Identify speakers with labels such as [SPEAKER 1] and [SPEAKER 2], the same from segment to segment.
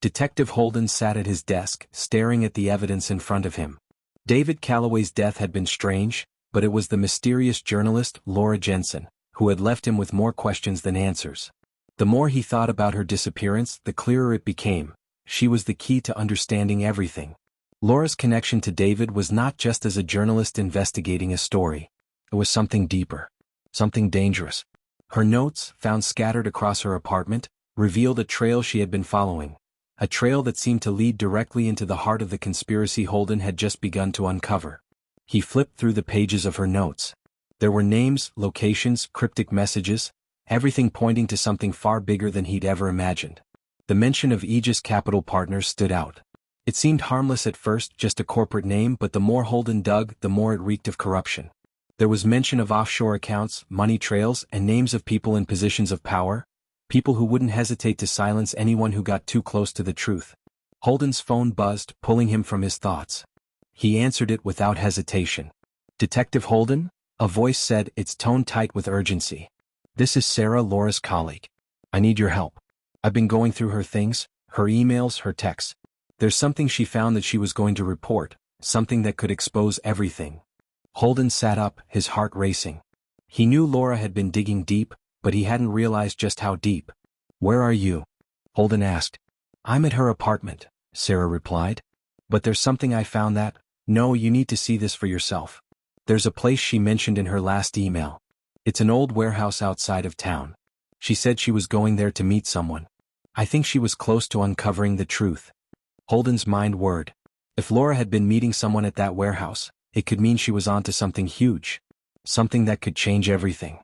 [SPEAKER 1] Detective Holden sat at his desk, staring at the evidence in front of him. David Calloway's death had been strange, but it was the mysterious journalist, Laura Jensen, who had left him with more questions than answers. The more he thought about her disappearance, the clearer it became. She was the key to understanding everything. Laura's connection to David was not just as a journalist investigating a story. It was something deeper. Something dangerous. Her notes, found scattered across her apartment, revealed a trail she had been following. A trail that seemed to lead directly into the heart of the conspiracy Holden had just begun to uncover. He flipped through the pages of her notes. There were names, locations, cryptic messages, everything pointing to something far bigger than he'd ever imagined. The mention of Aegis Capital Partners stood out. It seemed harmless at first, just a corporate name, but the more Holden dug, the more it reeked of corruption. There was mention of offshore accounts, money trails, and names of people in positions of power, people who wouldn't hesitate to silence anyone who got too close to the truth. Holden's phone buzzed, pulling him from his thoughts. He answered it without hesitation. "Detective Holden?" A voice said, its tone tight with urgency. "This is Sarah, Laura's colleague. I need your help. I've been going through her things, her emails, her texts. There's something she found that she was going to report, something that could expose everything." Holden sat up, his heart racing. He knew Laura had been digging deep, but he hadn't realized just how deep. "Where are you?" Holden asked. "I'm at her apartment," Sarah replied. "But there's something I found that—" "No, you need to see this for yourself. There's a place she mentioned in her last email. It's an old warehouse outside of town. She said she was going there to meet someone. I think she was close to uncovering the truth." Holden's mind whirred. If Laura had been meeting someone at that warehouse, it could mean she was onto something huge. Something that could change everything.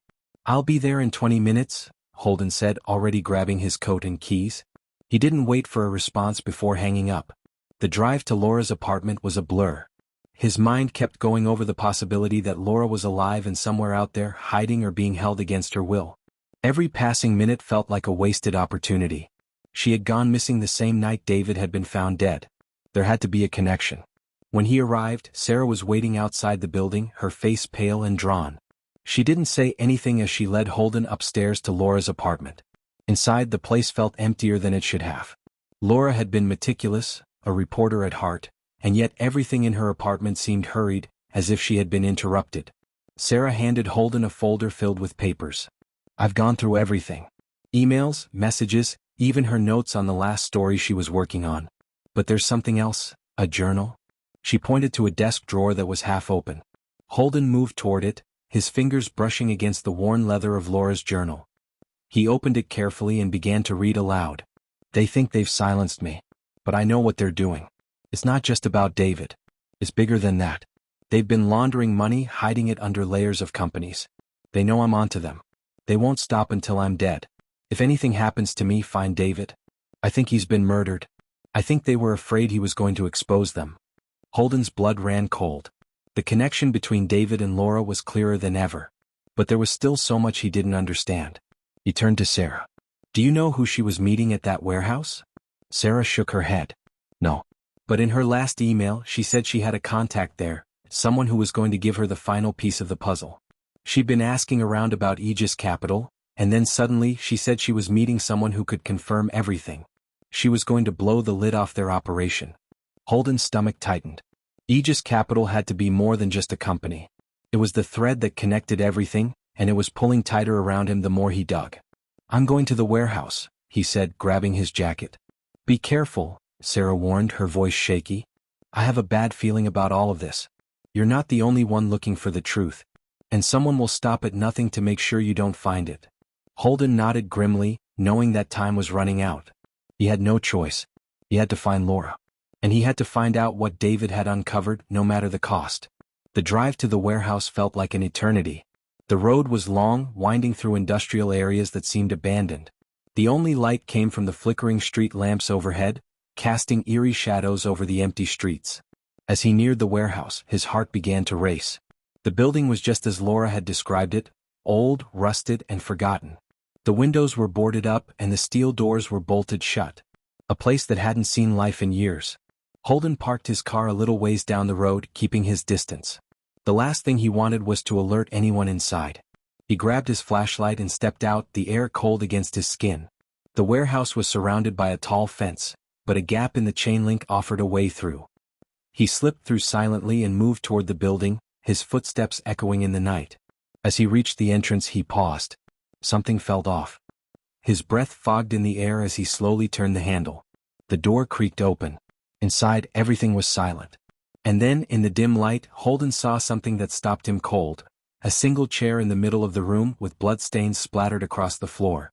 [SPEAKER 1] "I'll be there in 20 minutes, Holden said, already grabbing his coat and keys. He didn't wait for a response before hanging up. The drive to Laura's apartment was a blur. His mind kept going over the possibility that Laura was alive and somewhere out there, hiding or being held against her will. Every passing minute felt like a wasted opportunity. She had gone missing the same night David had been found dead. There had to be a connection. When he arrived, Sarah was waiting outside the building, her face pale and drawn. She didn't say anything as she led Holden upstairs to Laura's apartment. Inside, the place felt emptier than it should have. Laura had been meticulous, a reporter at heart, and yet everything in her apartment seemed hurried, as if she had been interrupted. Sarah handed Holden a folder filled with papers. "I've gone through everything. Emails, messages, even her notes on the last story she was working on. But there's something else, a journal." She pointed to a desk drawer that was half open. Holden moved toward it, his fingers brushing against the worn leather of Laura's journal. He opened it carefully and began to read aloud. "They think they've silenced me. But I know what they're doing. It's not just about David. It's bigger than that. They've been laundering money, hiding it under layers of companies. They know I'm onto them. They won't stop until I'm dead. If anything happens to me, find David. I think he's been murdered. I think they were afraid he was going to expose them." Holden's blood ran cold. The connection between David and Laura was clearer than ever. But there was still so much he didn't understand. He turned to Sarah. "Do you know who she was meeting at that warehouse?" Sarah shook her head. "No. But in her last email, she said she had a contact there, someone who was going to give her the final piece of the puzzle. She'd been asking around about Aegis Capital, and then suddenly she said she was meeting someone who could confirm everything. She was going to blow the lid off their operation." Holden's stomach tightened. Aegis Capital had to be more than just a company. It was the thread that connected everything, and it was pulling tighter around him the more he dug. "I'm going to the warehouse," he said, grabbing his jacket. "Be careful," Sarah warned, her voice shaky. "I have a bad feeling about all of this. You're not the only one looking for the truth. And someone will stop at nothing to make sure you don't find it." Holden nodded grimly, knowing that time was running out. He had no choice. He had to find Laura. And he had to find out what David had uncovered, no matter the cost. The drive to the warehouse felt like an eternity. The road was long, winding through industrial areas that seemed abandoned. The only light came from the flickering street lamps overhead, casting eerie shadows over the empty streets. As he neared the warehouse, his heart began to race. The building was just as Laura had described it, old, rusted, and forgotten. The windows were boarded up and the steel doors were bolted shut. A place that hadn't seen life in years. Holden parked his car a little ways down the road, keeping his distance. The last thing he wanted was to alert anyone inside. He grabbed his flashlight and stepped out, the air cold against his skin. The warehouse was surrounded by a tall fence, but a gap in the chain link offered a way through. He slipped through silently and moved toward the building, his footsteps echoing in the night. As he reached the entrance he paused. Something felt off. His breath fogged in the air as he slowly turned the handle. The door creaked open. Inside everything was silent. And then, in the dim light, Holden saw something that stopped him cold. A single chair in the middle of the room with bloodstains splattered across the floor.